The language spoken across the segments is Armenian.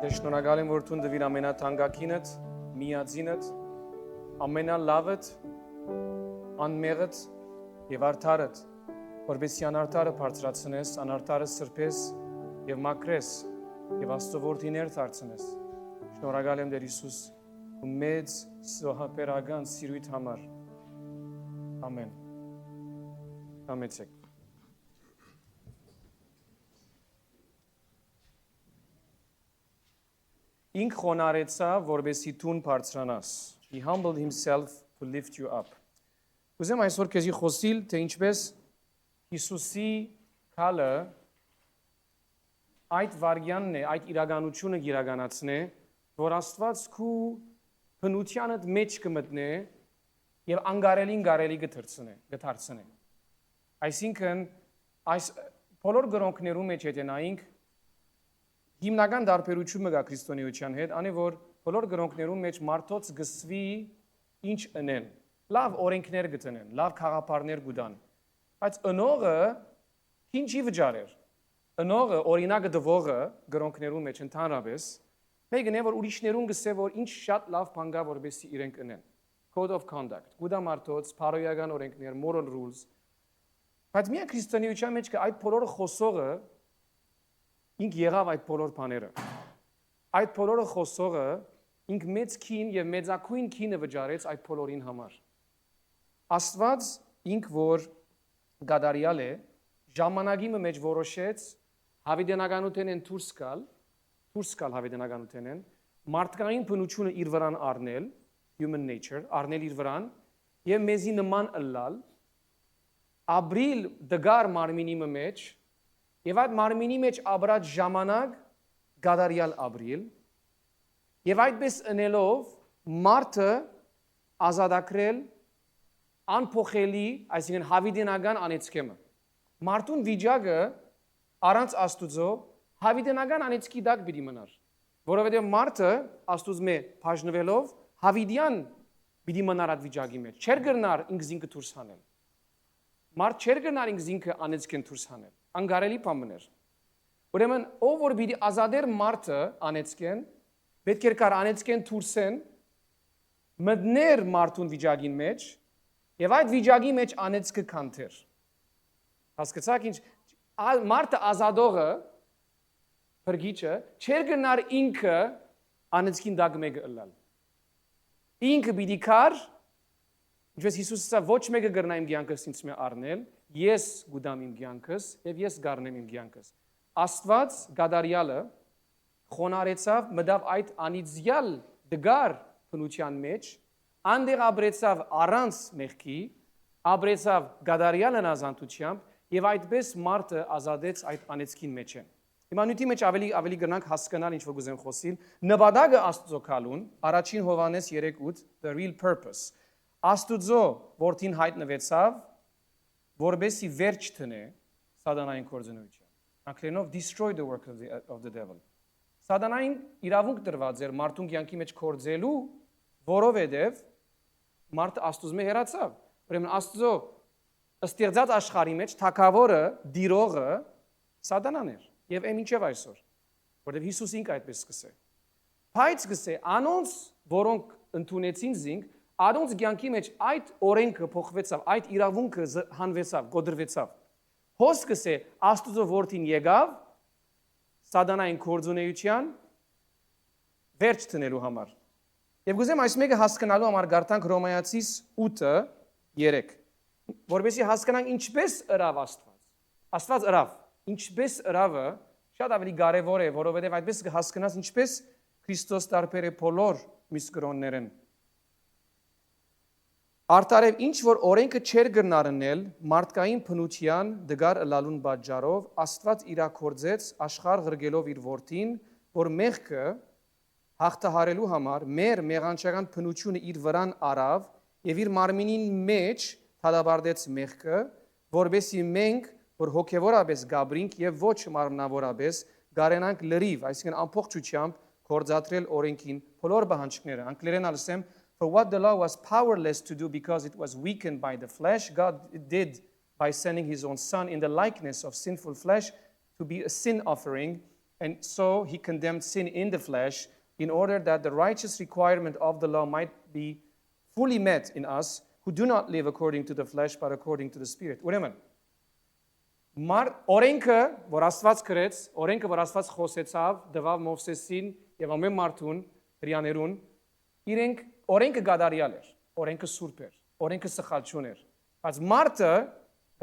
Շնորհակալ եմ, որ դու դվիր ամենաթանկագինդ, միածինդ, ամենալավդ, անմեղդ եւ արդարդ, որովհետեւ անարդարը բարձրացնես, անարդարը սրբես եւ մաքրես եւ Աստծո որդիներ դարձնես։ Շնորհակալ եմ Տեր Հիսուս, ու մեծ սոհապերական սիրույթ համար։ Ամեն։ Ամեցեք։ Ինք խոնարեցավ, որովհետեւ դու բարձրանաս։ He humbled himself to lift you up. Ուզեմ այսօր քեզի խոսիլ, թե ինչպես Հիսուսի քալը այդ վարյանն է, այդ իրականությունը իրականացնե, որ Աստված քու բնությանդ մեջ կմտնե եւ անգարելին գարելի գթարցնե։ Այսինքն այս բոլոր գրոնքներում մեջ հետենայինք հիմնական դարբերությունը կա քրիստոնեության հետ, անի որ բոլոր գրոնքներում մեջ մարդոց գսվի ինչ ընեն, լավ օրենքներ գտնեն, լավ խաղապարներ գուտան, բայց ընողը ինչի վճարեր։ Ընողը օրինակը դվողը գրոնքներում մեջ ընդհանրապես մեկն է որ ուրիշներուն գսե որ ինչ շատ լավ բան կա որովհետեւ իրենք ընեն։ Code of conduct, գուտա մարդոց, բարոյական օրենքներ, moral rules։ Բայց միայն քրիստոնեության մեջ կա այդ բոլորը խոսողը ինք եղավ այդ բոլոր բաները։ Այդ բոլորը խոսողը ինք մեծ քին եւ մեծակույն քինը վճարեց այդ բոլորին համար։ Աստված ինք որ գադարյալ է, ժամանակի մեջ որոշեց հավիտենականութենեն դուրս գալ հավիտենականութենեն, մարդկային բնությունը իր վրան առնել, human nature, առնել իր վրան եւ մեզի նման ըլլալ, ապրիլ դգար մարմինի մեջ եւ այդ մարմինի մեջ ապրած ժամանակ գադարյալ ապրիլ եւ այդպես ընելով մարդը ազատագրել անփոխելի, այսինքն հավիտենական անեցքեմը։ Մարդուն վիճակը առանց Աստուծո հավիտենական անեցքի դակ պիտի մնար, որովհետեւ մարդը Աստուծո բաժնվելով հավիտյան պիտի մնար այդ վիճակի մեջ։ Չեր գնար ինքզինքը դուրս հանել։ Մարդ չեր գնար ինքզինքը անեցքեն դուրս հանել։ Անգարելի բան էր։ Ուրեմն ով որ պիտի ազատեր մարդը անեցքեն, պետք է կար անեցքեն դուրսեն մտներ մարդուն վիճակին մեջ եւ այդ վիճակի մեջ անեցքը կանթեր։ Հասկացաք ինչ մարդը ազատողը բրգիչը չեր գնար ինքը անեցքին դակ մեկը ըլլալ։ Ինքը պիտի կար ինչպես Հիսուսը ոչ մեկը գրնա իմ կյանքս ինձ մե առնել, ես գուդամ իմ կյանքս եւ ես գառնեմ իմ կյանքս։ Աստված գադարյալը խոնարեցավ մտավ այդ անիծյալ դգար բնության մեջ, անդեղ ապրեցավ առանց մեղքի, ապրեցավ գադարյալն ազատությամբ եւ այդպես մարդը ազատեց այդ անեցքին մեջ են։ Հիմա նույնի մեջ ավելի գնանք հասկանալ ինչ որ գուզեմ խոսիլ, նպատակը Աստծո քալուն, առաջին Հովհաննես 3:8, the real purpose։ Աստուծո որդին հայտնվեցավ, որբեսի վերջ տնե սատանային կորձնության։ Անգլերենով destroy the work of the devil։ Սատանային իրավունք տրված էր մարդուն կյանքի մեջ կորձելու, որովհետև մարդը Աստուծո հեռացավ։ Ուրեմն Աստծո ստեղծած աշխարհի մեջ թագավորը, դիրողը սատանան էր։ Եվ այնինչև այսօր, որովհետև Հիսուս ինքը այդպես սկսե։ Բայց սկսե անոնց, որոնք ընդունեցին զինք, Արոնց կյանքի մեջ այդ օրենքը փոխվեցավ, այդ իրավունքը հանվեցավ, գոդրվեցավ։ Հոսքս է Աստուծո որդին եկավ սատանային կորձունեության վերջ տնելու համար։ Եվ գուզեմ այս մեկը հասկանալու համար գարտանք Հռոմայացիս 8:3, որովհետեւ հասկանանք ինչպես ըրավ Աստված։ Աստված ըրավ, ինչպես ըրավը շատ ավելի կարևոր է, որովհետեւ այդպես կհասկանաս ինչպես Քրիստոս տարբեր է բոլոր մյուս կրոններեն։ Արդարև ինչ որ օրենքը չեր գնարնել մարդկային բնության դգար ըլալուն պատճառով Աստված իրակորձեց աշխարհ ղրգելով իր որդին, որ մեղքը հաղթահարելու համար մեր մեղանչական բնությունը իր վրան առավ եւ իր մարմինին մեջ թադաբարդեց մեղքը, որբեսի մենք որ հոգեվորապես գաբրինք եւ ոչ մարմնավորապես գարենանք լրիվ, այսինքն ամբողջությամբ կորձատրել օրենքին բոլոր բանջկները։ Անգլերեն ասեմ For what the law was powerless to do because it was weakened by the flesh, God did by sending his own son in the likeness of sinful flesh to be a sin offering, And so he condemned sin in the flesh in order that the righteous requirement of the law might be fully met in us who do not live according to the flesh but according to the spirit. Ուրեմն օրենքը, որ Աստված գրեց, օրենքը, որ Աստված խոսեցավ, դվավ Մովսեսին եւ ամեն մարդուն, հрьяաներուն, իրենք օրենքը գադարյալ էր, օրենքը սուրբ էր, օրենքը սխալ չուներ, բայց մարդը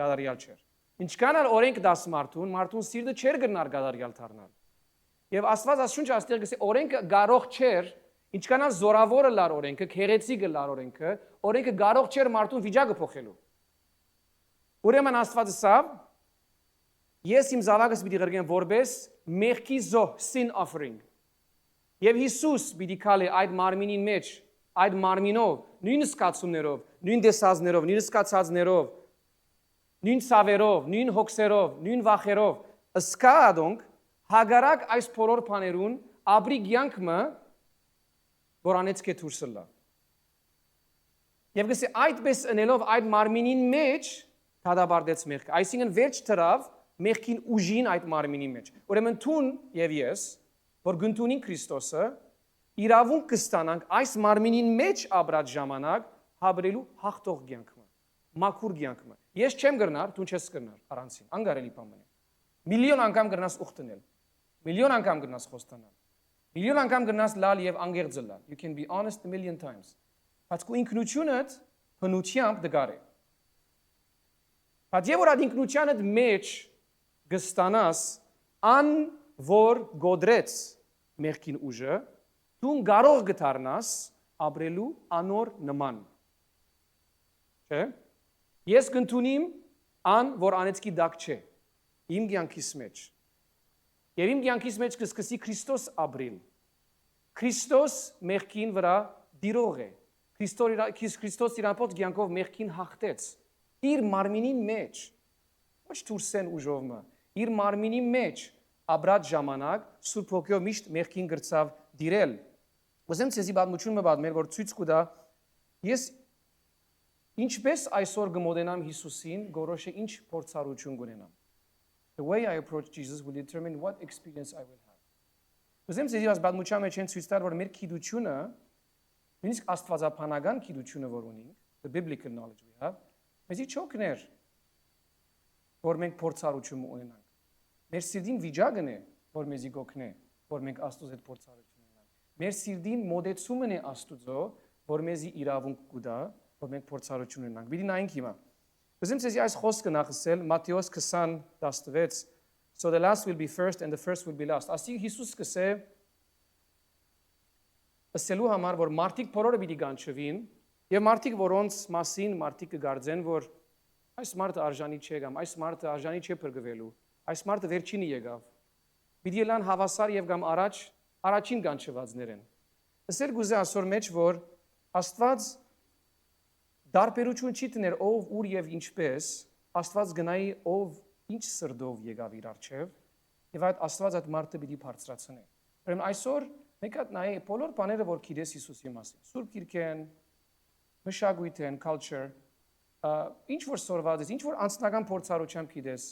գադարյալ չէր։ Ինչքան էլ օրենք դաս մարդուն սիրտը չէր գնար գադարյալ դառնալ։ Եվ Աստված ասունչ աստեղ գսե օրենքը կարող չէր, ինչքան էլ զորավորը լար օրենքը, քերեցիկը լար օրենքը կարող չէր մարդուն վիճակը փոխելու։ Ուրեմն Աստված ասավ. Ես իմ զավակս պիտի գրգեմ որպես մեղքի զոհ, sin offering։ Եվ Հիսուս պիտի քալի այդ մարմինին մեջ, այդ մարմինով, նույն սկացումներով, նույն դեսազներով, նույն սկացածներով, նույն ցավերով, նույն հոգսերով, նույն վախերով, ըսկա ադոնք հագարակ այս բոլոր բաներուն ապրի կյանքը, որ անեցք է դուրսը լա։ Եվ գսե այդպես ընելով այդ մարմինին մեջ դադարեցեց մեղքը։ Այսինքն վերջ դրավ մեղքին ուժին այդ մարմինի մեջ։ Ուրեմն թուն եւ ես, որ գտնունին Քրիստոսը, իրավունք կստանանք այս մարմինին մեջ ապրած ժամանակ հավրելու հաղթող կյանքը, մաքուր կյանքը։ Ես չեմ գրնար, դու չես գրնար առանցին, անգարելի բան է։ Միլիոն անգամ գրնաս ուխտնել, միլիոն անգամ գրնաս խոստանալ, միլիոն անգամ գրնաս լալ եւ անգերձ լալ։ You can be honest a million times. Բայց քո ինքնությունդ բնությամբ դգար է։ Բայց եւ որ այդ ինքնությանդ մեջ գստանաս ան որ գոդրեց մեղքին ուժը, դու կարող գտարնաս ապրելու անոր նման։ Չէ՞։ Ես կընդունիմ ան որ անեցքի դակ չէ։ Իմ կյանքիս մեջ։ Եվ իմ կյանքիս մեջ կսկսի Քրիստոս ապրիլ։ Քրիստոս մեղքին վրա դիրող է։ Քրիստոս իր ապոց կյանքով մեղքին հաղթեց։ Իր մարմինի մեջ ոչ դուրսեն ուժովը իր մարմինի մեջ ապրած ժամանակ Սուրբ Հոգով միշտ մեղքին գրծավ դիրել։ Ուզեմ ցեզի բادمություն մբադմել որ ցույց կտա ես ինչպես այսօր գմոդենամ Հիսուսին գորոշե ինչ փորձառություն կունենամ։ The way I approach Jesus will determine what experience I will have. Ուզեմ ցեզի բادمության մեջ են ցույց տալ որ մեր գիտությունը նույնիսկ աստվածաբանական գիտությունը որ ունենք, the biblical knowledge we have, մեզի չօգներ որ մենք փորձառություն ունենանք։ Մեր սիրտին վիճակն է, որ մեզի գոքնե, որ մենք Աստծո հետ փորձառություն ունենանք։ Մեր սիրտին մոդեցումն է Աստծո, որ մեզի իրավունք կուտա, որ մենք փորձառություն ունենանք։ Բիդի նայենք հիմա։ Ուզեմ ցեզի այս խոսքը նախսել Մատթեոս 20:16 So the last will be first and the first will be last. Ասի Հիսուս կսե ասելու համար որ մարդիկ բոլորը պիտի գանչվին եւ մարդիկ որոնց մասին մարդիկ կգարձեն որ այս մարդը արժանի չէ կամ այս մարդը արժանի չէ բրգվելու, այս մարդը վերջինը եկավ։ Պիտի լան հավասար եւ կամ առաջին գանչվածներ են։ Ասել գուզե ասոր մեջ որ Աստված դարբերություն չի տներ ով ուր եւ ինչպես, Աստված գնայի ով ինչ սրդով եկավ իր արչեւ եւ այդ Աստված այդ մարդը պիտի բարձրացնի։ Ուրեմն այսօր մենք այդ նայ բոլոր բաները որ գիտես Հիսուսի մասին, Սուրբ Գիրքեն, մշակույթեն, culture, ինչ որ սորված ես, ինչ որ անձնական փորձառությամբ գիտես,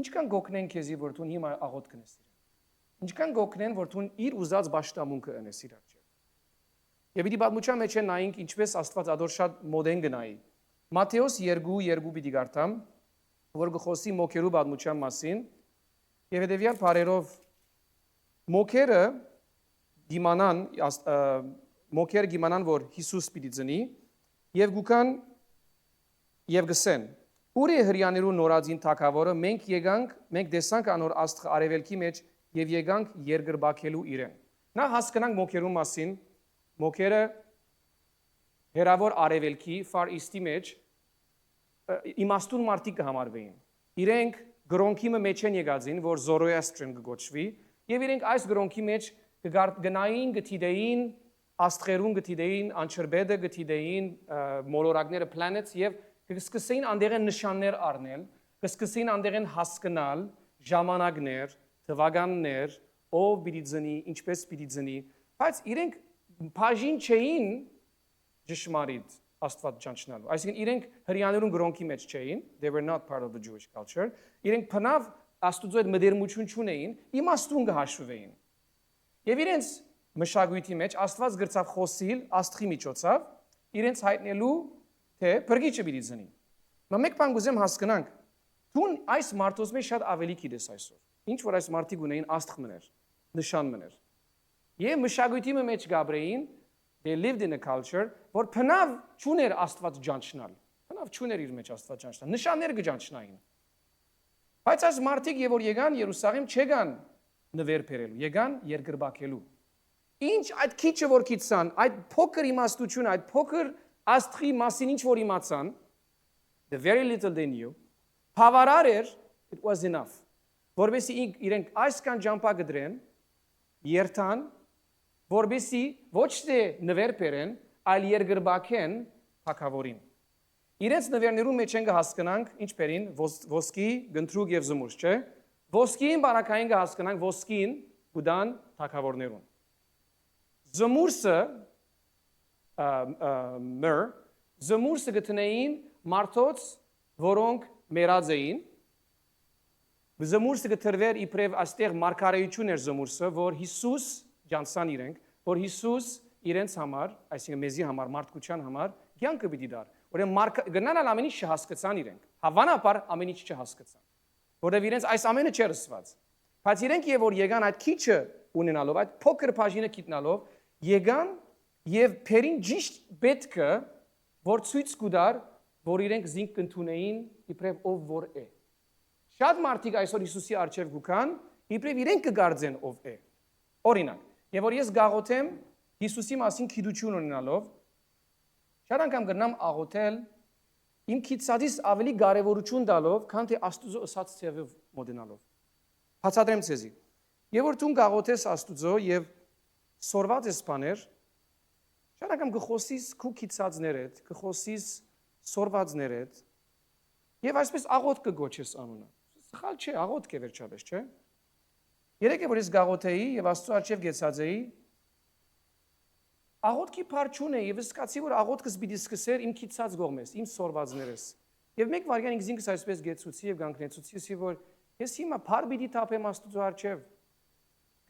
ինչքան գոքնեն քեզի որ դու հիմա աղոտ կնես իրեն։ Ինչքան գոքնեն որ դու իր ուզած ճաշտամունքը ընես իր արջև։ Եվ իդի բادمության մեջ են նայենք ինչպես Աստված ադոր շատ մոդեն գնայի։ Մատթեոս 2:2 պիտի գարտամ, որ գխոսի մոքերու բادمության մասին, եւ հետեւյալ բարերով մոքերը գիմանան որ Հիսուս պիտի ծնի եւ գուքան եւ գսեն ուր է հрьяաներու նորածին թակավորը մենք դեսանք անոր աստղ արևելքի մեջ եւ եկանք երկրբակելու իրեն նա հասկանանք մոքերու մասին մոքերը հերավոր արևելքի far east-ի մեջ իմաստուն մարդիկ կհամարվեին իրենք գրոնքի մեջ են եկածին որ Zoroastrian կգոչվի եւ իրենք այս գրոնքի մեջ գնային գտիդեին աստղերուն գտիդեին անչրբեդը գտիդեին մոլորակները planets եւ կսկսեին անդերեն նշաններ առնել, կսկսեին անդերեն հասկանալ ժամանակներ, թվականներ, ով պիտի ծնի, ինչպես պիտի ծնի, բայց իրենք բաժին չէին ճշմարիտ Աստված ճանչնալու։ Այսինքն իրենք հрьяաներուն գրոնքի մեջ չէին, they were not part of the Jewish culture։ Իրենք բնավ Աստուծո հետ մտերմություն չունեին, իմաստուն կհաշվվեին։ Եվ իրենց մշակույթի մեջ Աստված գրծավ խոսիլ Աստղի միջոցով իրենց հայտնելու թե բրգիչը պիտի զնի։ Mà մեկ բան գուզեմ հասկանանք, դու այս մարդոց մեջ շատ ավելի գիտես այսօր։ Ինչ որ այս մարդիկ ունեին Աստղ մներ, նշան մներ։ Եվ մշակույթի մեջ գաբրեին, they lived in a culture, որ փնավ չուներ Աստված ջանչնալ։ Փնավ չուներ իր մեջ Աստված ջանչնալ։ Նշաններ կջանչնային։ Բայց այս մարդիկ եւ որ եկան Երուսաղեմ չեկան նվեր բերելու, եկան երկրբակելու։ Ինչ այդ քիչը որ գիտցան, այդ փոքր իմաստությունը, այդ փոքր Աստղի մասին ինչ որ իմացան, the very little they knew, բավարար էր, it was enough։ Որբեսի իրենք այսքան ջամփա գդրեն, երթան, որբեսի ոչ թե նվեր բերեն, այլ երկրբակեն թագավորին։ Իրենց նվերներում մեջ են կհասկանանք ինչ բերին ոսկի, գնդրուկ եւ զմուրշ, չէ՞։ Ոսկին բարակային կհասկանանք ոսկին կուդան թագավորներուն։ Զմուրսը զմուրսը գտնեին մարդոց, որոնք մեռած էին։ Զմուրսը գտրվեր իբրև աստեղ մարգարեություն էր զմուրսը, որ Հիսուս ջանցան իրենք, որ Հիսուս իրենց համար, այսինքն մեզի համար, մարդկության համար կյանքը պիտի դար։ Ուրեմն գնանալ ամեն ինչ չհասկացան իրենք։ Հավանաբար ամեն ինչ չհասկացան։ Որովհետև իրենց այս ամենը չէր ասված։ Բայց իրենք եւ որ եկան այդ քիչը ունենալով, այդ փոքր բաժինը գիտնալով, եկան եւ փերին ճիշտ պետքը, որ ցույց կուդար, որ իրենք զինք կընդունեին իբրև ով որ է։ Շատ մարդիկ այսօր Հիսուսի առջև գուքան, իբրև իրենք կգարձեն ով է։ Օրինակ, եւ որ ես գաղութեմ Հիսուսի մասին գիտություն ունենալով, շատ անգամ կգնամ աղոթել իմ քիծածից ավելի կարևորություն տալով, քան թե Աստուծո ըսած ցեղով մոդենալով։ Բացատրեմ ցեզի։ Եվ որ դու գաղոթես Աստուծո եւ սորված ես բաներ, շատ անգամ կխոսիս քու քիծածներդ, կխոսիս սորվածներդ, եւ այսպես աղոթք կգոչես անունը։ Սխալ չէ, աղոթք է վերջապես, չէ՞։ Երեք է որ ես գաղոթեի եւ Աստծո առջև գեցած էի, աղոթքի փառչուն է եւ սկացի որ աղոթքս պիտի սկսեր իմ քիծած գողմես, իմ սորվածներս։ Եվ մեկ վարյան ինքս այսպես գեցուցի եւ գանկնեցուցի, որ ես հիմա փառ պիտի թափեմ Աստծո առջև,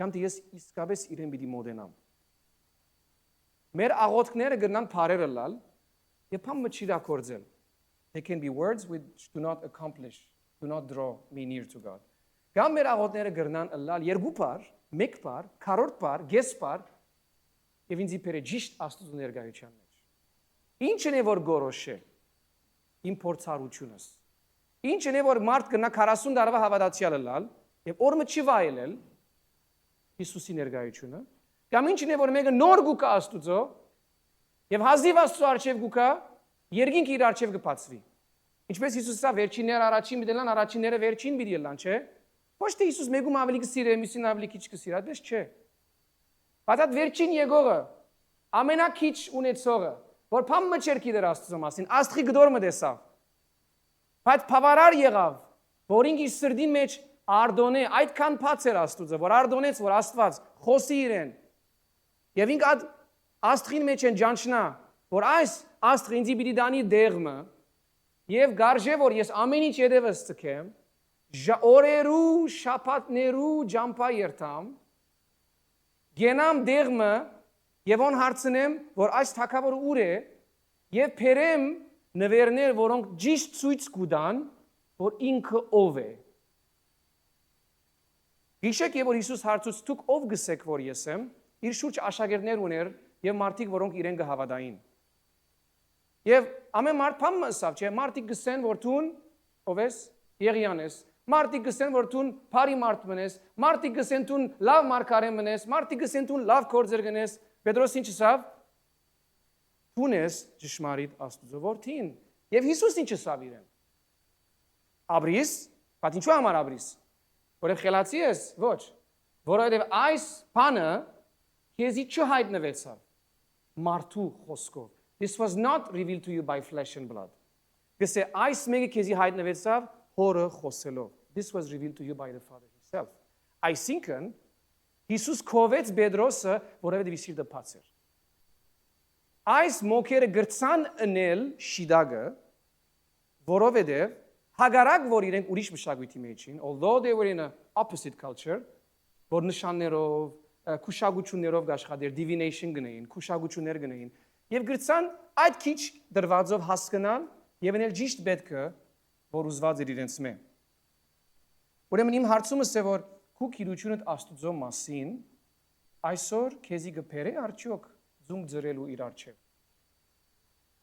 կամ թե ես իսկապես իրեն պիտի մոդենամ։ Մեր աղոթքները գնան փառերը լալ եւ փամ մչիրակորձել։ They can be words which do not accomplish, do not draw me near to God։ Կամ մեր աղոթները գնան լալ երկու փառ, մեկ փառ, քառորդ փառ, գես փառ եւ ինձ իբրե ճիշտ Աստծո ներկայության մեջ։ Ինչն է որ գորոշե իմ փորձառությունս։ Ինչն է որ մարդ կնա 40 տարվա հավատացյալ լալ եւ օրը չի վայելել Հիսուսի ներկայությունը, կամ ինչն է որ մեկը նոր գուկա Աստծո եւ հազիվ Աստծո առջև գուկա, երկինք իր առջև կբացվի։ Ինչպես Հիսուսը վերջինները առաջին միտելան, առաջինները վերջին պիտի լան, չէ՞։ Ոչ թե Հիսուս մեկում ավելի կսիրե, մյուսին ավելի քիչ կսիրե, այդպես չէ։ Բայց այդ վերջին եկողը, ամենակիչ ունեցողը, որ փամ մչեր գիտեր Աստծո մասին, Աստղի գդորը տեսավ։ Բայց բավարար եղավ, որ ինքը իր սրդի մեջ արդոնե, այդքան փած էր Աստծո, որ արդոնեց, որ Աստված խոսի իրեն։ Եվ ինքը այդ Աստղին մեջ են ջանչնա, որ այս Աստղը ինձ պիտի դանի դեղմը, եւ գարժե որ ես ամեն ինչ յետևս ցկեմ, օրերու, շաբաթներու ջամփա երթամ, գենամ դեղմը եւ on հարցնեմ, որ այս թակավորը ուր է, եւ փերեմ նվերներ, որոնք ճիշտ ցույց կուտան, որ ինքը ով է։ Գիշեք եւ որ Հիսուս հարցուց դուք ով գսեք որ ես եմ, իր շուրջ աշակերտներ ուներ եւ մարդիկ, որոնք իրեն կհավատային։ Եվ ամեն մարդ փամ ասավ, չէ, մարդիկ գսեն որ դու ով ես, Եղիան ես։ Մարդիկ գսեն որ դու բարի մարդ մնես, մարդիկ գսեն դու լավ մարգարե մնես, մարդիկ գսեն դու լավ գործեր գնես։ Պետրոս ինչ ասավ։ Դու ես ճշմարիտ Աստծո որդին։ Եվ Հիսուս ինչ ասավ իրեն։ Աբրիս, բայց ինչու համար աբրիս։ Որը խելացի ես, ոչ։ Որովհետև այս բանը քեզի չհայտնվեցավ մարդու խոսքով։ This was not revealed to you by flesh and blood. Գսե այս մեկը քեզի հայտնվեցավ հորը խոսելով. This was revealed to you by the Father himself. Այսինքն Հիսուս քովեց Պետրոսը, որովհետև իր սիրտը բաց էր։ Այս մոքերը գրցան ընել շիդագը, որովհետև Հագարակ որ իրենք ուրիշ մշակույթի մեջ են, although they were in an opposite culture, որ նշաններով, քուշագություններով աշխատեր, divination գնային, քուշագություններ գնային, եւ գրծան այդ քիչ դրվածով հասկանալ եւ անել ճիշտ պետքը, որ ուզված էր իրենց մե։ Ուրեմն իմ հարցումս է որ քու քիրությունդ Աստծո մասին այսօր քեզի գբերե արդյոք զունգ ձրելու իր արչեւ։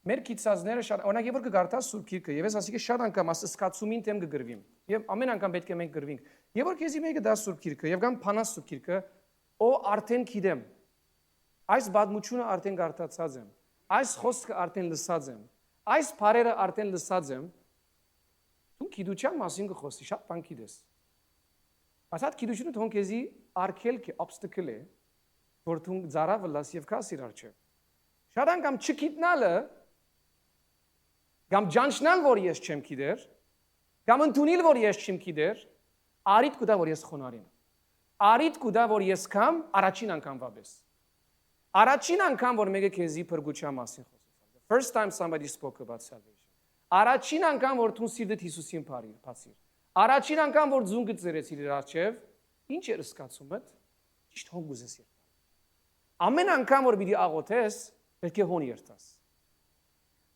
Մեր քիծածները շատ օրինակ երբ որ կգարտա Սուրբ Գիրքը եւ ես ասիկե շատ անգամ ասկացումին դեմ կգրվիմ եւ ամեն անգամ պետք է մենք գրվենք երբ որ քեզի մեկը դա Սուրբ Գիրքը եւ կամ փանաս Սուրբ Գիրքը օ արդեն գիտեմ այս բադմությունը արդեն գարտացած եմ այս խոսքը արդեն լսած եմ այս բարերը արդեն լսած եմ դու գիտության մասին կխոսի շատ բան գիտես բայց այդ գիտությունը թող քեզի արկելք է obstacle է որ դու ծարավը լաս եւ քաս իր արչեւ շատ անգամ չգիտնալը Կամ ջանչնալ, որ ես չեմ գիտեր, կամ ընդունիլ, որ ես չեմ գիտեր, արիտ կուտա, որ ես խոնարին։ Արիտ կուտա, որ ես կամ առաջին անգամ վաբես։ Առաջին անգամ, որ մեկը քեզի փրկության մասին խոսեց։ First time somebody spoke about salvation։ Առաջին անգամ, որ դու սիրտդ Հիսուսին բացիր։ Առաջին անգամ, որ ձունգը ծերեցիր իր առջև, ինչ էր սկացումդ։ Ճիշտ հոն գուզես երթալ։ Ամեն անգամ, որ պիտի աղոթես, պետք է հոն երթաս։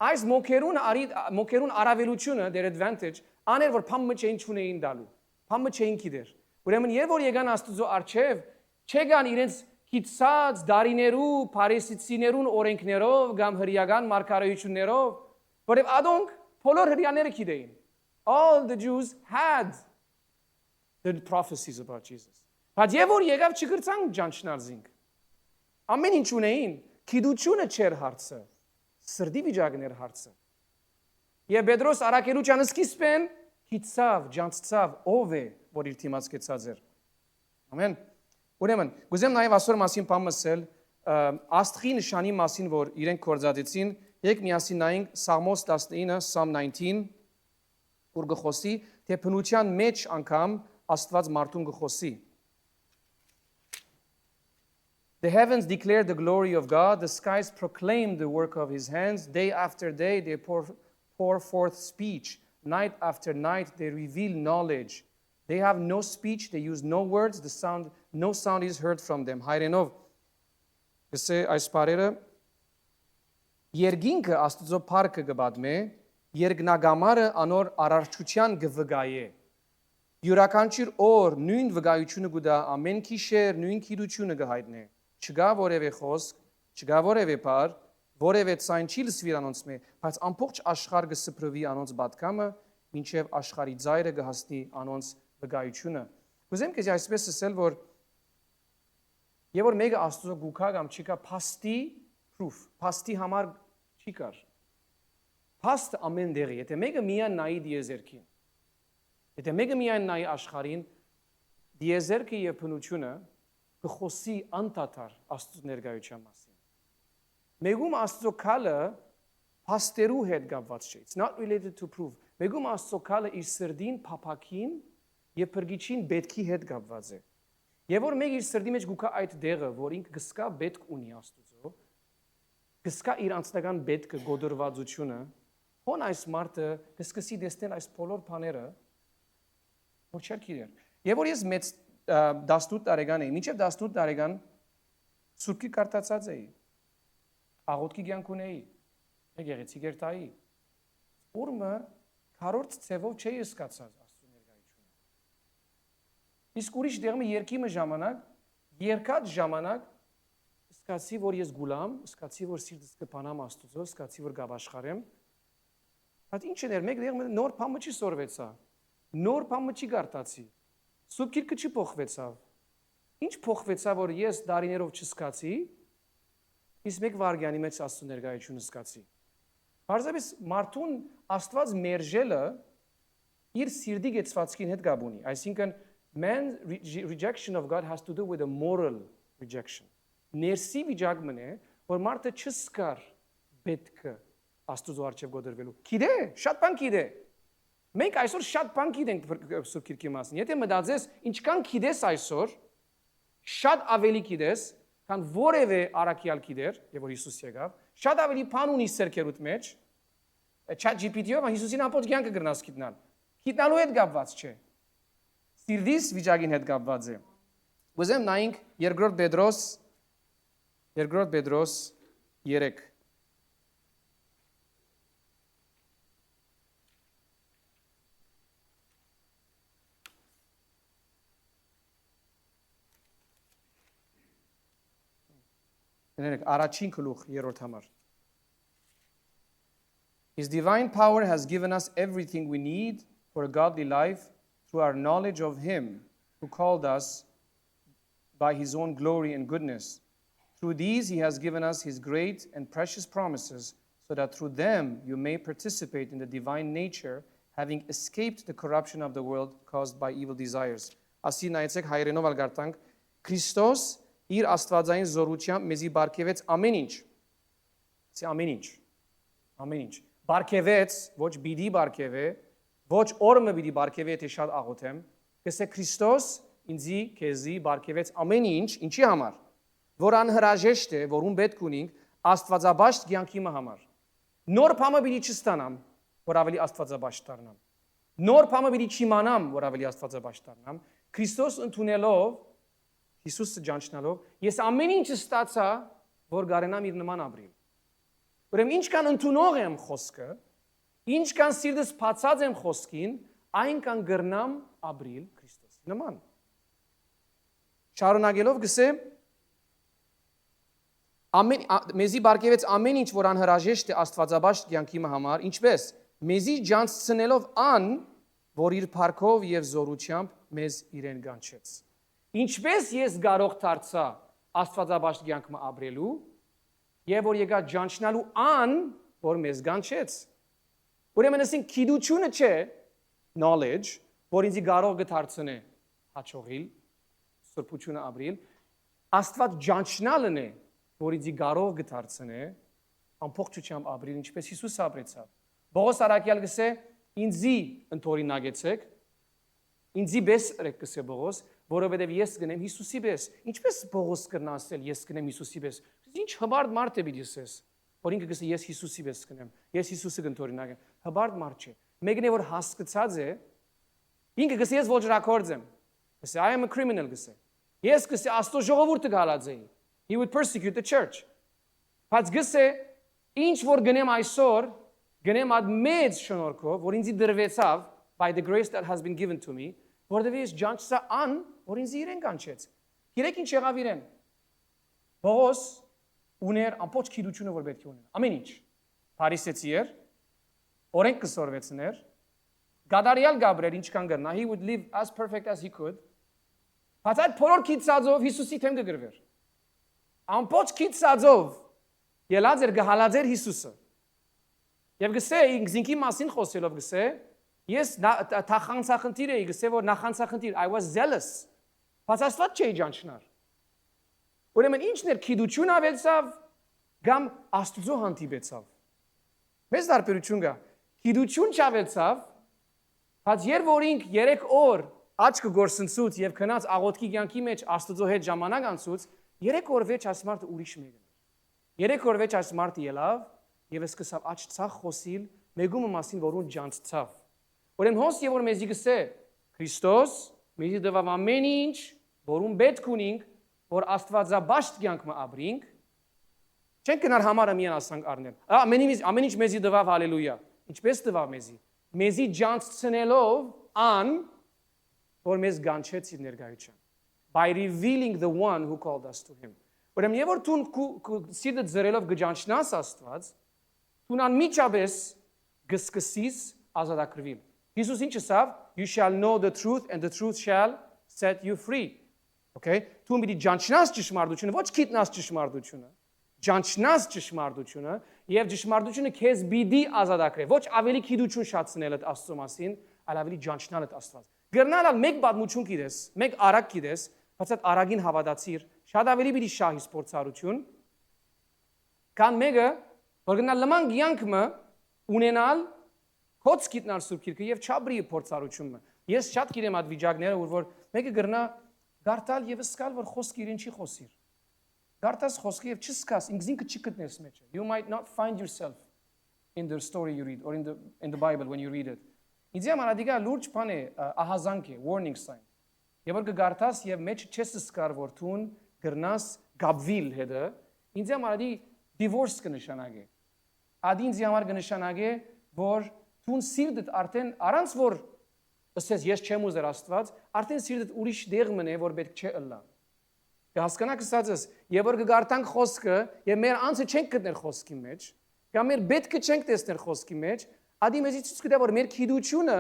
Այս մոքերուն արավելությունը their advantage աներ որ փամը չէին ճունեին դալու փամը չէին գիտեր ուրեմն երբ որ եկան Աստծո արչև չեկան իրենց քիծած դարիներու փարիսեցիներուն օրենքներով կամ հրյական մարգարեություններով որև ադոնք բոլոր հրյաները գիտեին all the Jews had the prophecies about Jesus բայց երբ որ եկավ չգրցան ջանչնալ զինք ամեն ինչ ունեին գիտությունը չէր հարցը Սրդի վիճակներ հարցը։ Եվ Պետրոս արաքելուչանը սկիզբեն քիծավ, ջանցցավ, ով է, որ իր թիմած կեցած էր։ Ամեն։ Ուրեմն, գուզեմ նաև այսօր մասին բան ասել, աստղի նշանի մասին, որ իրենք կործածեցին, եք միասին նայենք Սաղմոս 19, Psalm 19, որ գխոսի, թե բնության մեջ անգամ Աստված մարդուն գխոսի։ The heavens declare the glory of God, the skies proclaim the work of his hands, day after day they pour forth speech, night after night they reveal knowledge. They have no speech, they use no words, no sound is heard from them. Հայրենով գսե այս բարերը Երգինքը Աստծո փառքը գբադմե, երգնագամարը անոր արարչության գվգայե։ Յուրաքանչյուր օր նույն վգայությունը գուտա ամեն քիշեր նույն քիրությունը գհայտնե։ Չգա որևէ խոսք, չգա որևէ բառ, որևէ ցայն չի լսվի անոնց մե, բայց ամբողջ աշխարհ կսփռվի անոնց բադկամը, մինչև աշխարհի ծայրը կհասնի անոնց վկայությունը։ Ուզեմ քեզ այսպես ասել, որ եւ որ մեկը Աստծո գուքա կամ չիկա փաստի proof, փաստի համար չի կար։ Փաստը ամեն դեղի, եթե մեկը միան նայի դիեզերքին, եթե մեկը միան նայի աշխարհին, դիեզերքը եւ բնությունը կխոսի անդադար Աստծո ներկայության մասին։ Մեգում Աստծո քալը փաստերու հետ կապված չէ։ It's not related to proof։ Մեգում Աստծո քալը իր սրդին, փափակին եւ բրգիչին բետքի հետ կապված է։ Եվ որ մեկ իր սրդի մեջ գուքա այդ դեղը, որ ինքը գսկա բետք ունի Աստծո, գսկա իր անձնական բետքը, գոդրվածությունը, հոն այս մարդը կսկսի տեսնել այս բոլոր բաները, որ չեր գիտեր։ Եվ որ ես մեծ 18 տարեկան էի, մինչև 18 տարեկան Սուրբի կարտացած էի, աղոթքի կյանք ունեի, եկեղեցի գերտայի, ուրմը քարորդ ցևով չէի սկացած Աստծո ներկայությունը։ Իսկ ուրիշ դեղմը երկիմը ժամանակ, երկած ժամանակ սկացի, որ ես գուլամ, սկացի, որ սիրտս կփանամ Աստծո, սկացի, որ գավաշխարեմ, բայց ինչ էր, մեկ դեղմը նոր բամը չի սորվեցա, նոր բամը չի գարտացի, Սուրբ Գիրքը չի փոխվեցավ։ Ինչ փոխվեցավ, որ ես դարիներով չսկացի, իսկ մեկ վարգյանի մեջ Աստծո ներկայությունը սկացի։ Բարձրապես մարդուն Աստված մերժելը իր սիրտի գեցվածքին հետ գաբ ունի։ Այսինքն man's rejection of God has to do with a moral rejection։ Ներսի վիճակն է, որ մարդը չսկար պետքը Աստծո առջև գոդրվելու։ Գիտե, շատ բան գիտե։ Մենք այսօր շատ բան գիտենք Սուրբ Գիրքի մասին։ Եթե մտածես, ինչքան գիտես այսօր, շատ ավելի գիտես, քան որևէ առաքյալ գիտեր, եւ որ Հիսուս եկավ, շատ ավելի բան ունի սերքերուտ մեջ, ChatGPT-ով Հիսուսին ամբողջ կյանքը գրնաս գիտնալ։ Գիտնալու հետ կապված չէ։ Սիրտիս վիճակին հետ կապված է։ Ուզեմ նայենք երկրորդ Պետրոս 3 Առաջին գլուխ երրորդ համար His divine power has given us everything we need for a godly life through our knowledge of him who called us by his own glory and goodness. Through these he has given us his great and precious promises so that through them you may participate in the divine nature having escaped the corruption of the world caused by evil desires. Ասի նայեցեք հայերենով ալ գարտանք Քրիստոս իր աստվածային զորությամբ մեզի բարգեւեց ամեն ինչ։ Սի ամեն ինչ։ Ամեն ինչ։ Բարգեւեց, ոչ բիդի բարգեւե, ոչ օրը բիդի բարգեւե, թե շատ աղոթեմ, գսե Քրիստոս ինձի քեզի բարգեւեց ամեն ինչ, ինչի համար, որ անհրաժեշտ է, որում պետք ունենք աստվածաբաշտ կյանքի համար։ Նոր բամը բիդի չստանամ, որ ավելի աստվածաբաշտ դառնամ։ Նոր բամը բիդի չիմանամ, որ ավելի աստվածաբաշտ դառնամ։ Քրիստոս ընդունելով Հիսուսը ճանչնալով ես ամեն ինչ ստացա, որ գարենամ իր նման ապրիլ։ Ուրեմն ինչքան ընդունող եմ խոսքը, ինչքան սիրտս բացած եմ խոսքին, այնքան գրնամ ապրիլ Քրիստոսի նման։ Շարունակելով գսե մեզի բարգեւեց ամեն ինչ, որ անհրաժեշտ է աստվածաբաշտ կյանքի համար, ինչպես մեզի ջանցնելով ան, որ իր փառքով եւ զորությամբ մեզ իրեն գանչեց։ Ինչպես ես կարող դարձա աստվածաբաշտ կյանքը ապրելու եւ որ եկա ջանչնալու ան, որ մեզ գանչեց։ Ուրեմն ասին գիտությունը չէ knowledge, որ ինձ կարող կդարձնե հաջողիլ, սրբությունը ապրիլ, աստված ջանչնալն է, որ ինձ կարող կդարձնե ամբողջությամբ ապրիլ, ինչպես Հիսուս ապրեցավ։ Պողոս արաքյալ գսե ինձի ընթորինագեցեք, ինձի բես եք գսե Պողոս, որովհետև ես գնեմ Հիսուսի պես։ Ինչպես Պողոս կրնա ասել ես գնեմ Հիսուսի պես։ Ինչ հբարդ մարդ է պիտի ասես, որ ինքը գսե ես Հիսուսի պես գնեմ, ես Հիսուսը կընթորինագեմ։ Հբարդ մարդ չէ։ Մեկն է որ հասկացած է, ինքը գսե ես ոչրակորձ եմ։ Գսե I am a criminal գսե։ Ես գսե Աստծո ժողովուրդը գալած էի։ He would persecute the church։ Բայց գսե ինչ որ գնեմ այսօր, գնեմ այդ մեծ շնորհքով, որ ինձ դրվեցավ by the grace that has been given to me, որովհետև ես ջանչսա ան, որ ինձ իրեն կանչեց։ Գիտեք ինչ եղավ իրեն։ Պողոս ուներ ամբողջ գիտությունը, որ պետք է ունենա։ Ամեն ինչ։ Փարիսեցի էր, օրենք կսորվեցներ, գադարիալ գաբրեր ինչքան գնա, he would live as perfect as he could։ Բայց այդ բոլոր քիծածով Հիսուսի թեմ կգրվեր։ Ամբողջ քիծածով ելած էր գահալած էր Հիսուսը։ Եվ գսե ինքնին մասին խոսելով գսե ես թախանցախնդիր էի գսե որ նախանցախնդիր I was zealous բայց աստված չէի ջանչնար ուրեմն ինչն էր քիդություն ավելցավ կամ աստծո հանդիպեցավ մեծ տարբերություն կա քիդություն չավելցավ բայց երբ որ ինք 3 օր աչքը գործընծուց եւ քնած աղոթքի կյանքի մեջ աստծո հետ ժամանակ անցուց 3 օր վեճ այս մարդը ուրիշ մեկն էր 3 օր վեճ այս մարդը ելավ եւ սկսավ աչ ցախ խոսիլ մեգումը մասին որուն ջանցավ Ուրեմն հոս եւ որ մեզի գսե Քրիստոս մեզի դվավ ամեն ինչ որում պետք ունենք որ աստվածաբաշտ կյանք ապրենք չենք գնար համարը միան ասանք առնել ամեն ինչ մեզի դվավ հալելույա ինչպես դվավ մեզի ջանցնելով ան որ մեզ գանչեց իր ներկայության by revealing the one who called us to him ուրեմն եւ որ դու սիրտը ձրելով գջանչնաս աստված դու անմիջապես գսկսիս ազատագրվել Jesus ինչ ասավ you shall know the truth and the truth shall set you free okay դու մի ջանչնաս ճշմարտությունը ոչ գիտնաս ճշմարտությունը ջանչնաս ճշմարտությունը եւ ճշմարտությունը քեզ բիդի ազատագրե ոչ ավելի գիտություն շատցնել այդ Աստծո մասին այլ ավելի ջանչնալ այդ Աստված գրնալ մեկ բադմություն գիտես մեկ արագ գիտես բայց այդ արագին հավատացիր շատ ավելի բիդի շահի սպորտարություն կան մեկը որ գնալ լման կյանքը ունենալ Հոց գիտնալ սուրբ գիրքը եւ չաբրի փորձառությունը։ Ես շատ գիտեմ այդ վիճակները, որ մեկը գրնա գարտալ եւ սկալ, որ խոսքը իրեն չի խոսիր։ Գարտաս խոսքը եւ չսկաս, ինքնինքը չգտնես մեջը։ You might not find yourself in the story you read or in the Bible when you read it. Ինձ համար ադիգա լուրջ բան է, ահազանգ է, warning sign։ Եվ որ կգարտաս եւ մեջ չես սկար որ տուն գրնաս գաբվիլ հետը, ինձ համար ադի divorce կնշանակե։ Ադի ինձ համար կնշանակե, որ տուն սիրտդ արդեն առանց որ ասես ես չեմ ուզեր Աստված, արդեն սիրտդ ուրիշ դեղ մնե, որ պետք չէ ըլլա։ Հասկանաք ասածս, եւ որ կգարտանք խոսքը, եւ մեր անձը չենք գտներ խոսքի մեջ, կամ մեր պետքը չենք տեսներ խոսքի մեջ, ադի մեզի ցույց կտա որ մեր քիդությունը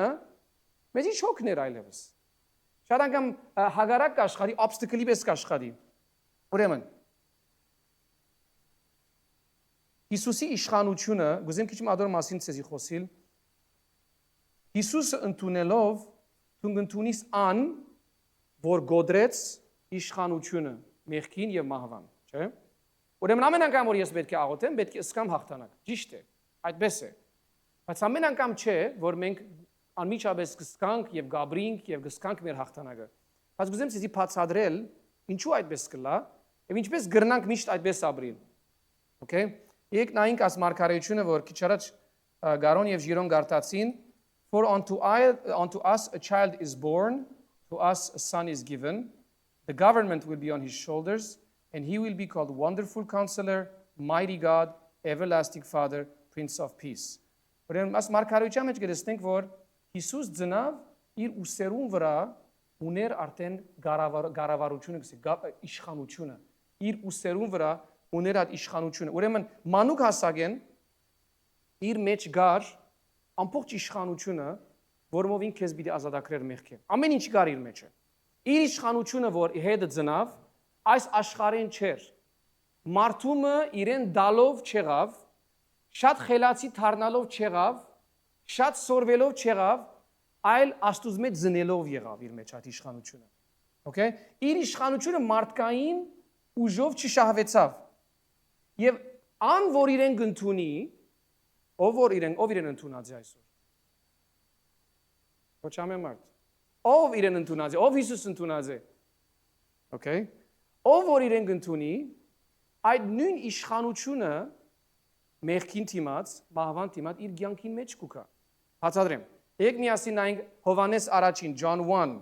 մեզի շոկներ այլևս։ Շատ անգամ հագարակ կաշխարի, obstacle-ի պես կաշխարի։ Ուրեմն Հիսուսի իշխանությունը, գուզեմ քիչ մադոր մասին ցեզի խոսիլ։ Հիսուսը ընդունելով դու ընդունիս ան, որ գոդրեց իշխանությունը մեղքին եւ մահվան, չէ՞։ Ուրեմն ամեն անգամ որ ես պետք է աղոթեմ, պետք է սկամ հաղթանակ։ Ճիշտ է, այդպես է։ Բայց ամեն անգամ չէ, որ մենք անմիջապես կսկանք եւ գաբրինք եւ կսկանք մեր հաղթանակը։ Բայց գուզեմ ցեզի բացադրել, ինչու այդպես կլա եւ ինչպես գրնանք միշտ այդպես ապրիլ։ Okay։ Եկեք նայենք աս մարգարեությունը, որ քիչ առաջ Գարոն եւ Ժիրոն գարտացին, for unto us a child is born, to us a son is given, the government will be on his shoulders, and he will be called Wonderful Counselor, Mighty God, Everlasting Father, Prince of Peace. Ուրեմն աս մարգարեության մեջ գտեսնենք, որ Հիսուս ծնավ իր ուսերուն վրա ուներ արդեն գարավարությունը, իշխանությունը, իր ուսերուն վրա ուներ այդ իշխանությունը։ Ուրեմն մանուկ հասակեն իր մեջ գար ամբողջ իշխանությունը, որով ինքը քեզ պիտի ազատագրեր մեղքեր։ Ամեն ինչ գար իր մեջ է։ Իր իշխանությունը, որ հետը ծնավ, այս աշխարհեն չէր։ Մարդումը իրեն դալով չեղավ, շատ խելացի դառնալով չեղավ, շատ սորվելով չեղավ, այլ Աստուծո մեջ ծնելով եղավ իր մեջ այդ իշխանությունը։ Okay։ Իր իշխանությունը մարդկային ուժով չշահվեցավ։ Եվ ան որ իրեն գտնունի, ով իրեն ընդունած է այսօր։ Ոչ ամեն մարդ։ Ով իրեն ընդունած է, ով Հիսուս ընդունած է։ Okay։ Ով որ իրեն գտնունի, այդ նույն իշխանությունը մեղքին դիմաց, մահվան դիմաց իր կյանքին մեջ կուքա։ Բացատրեմ։ Եկեք միասին նայենք Հովանես առաջին, John 1։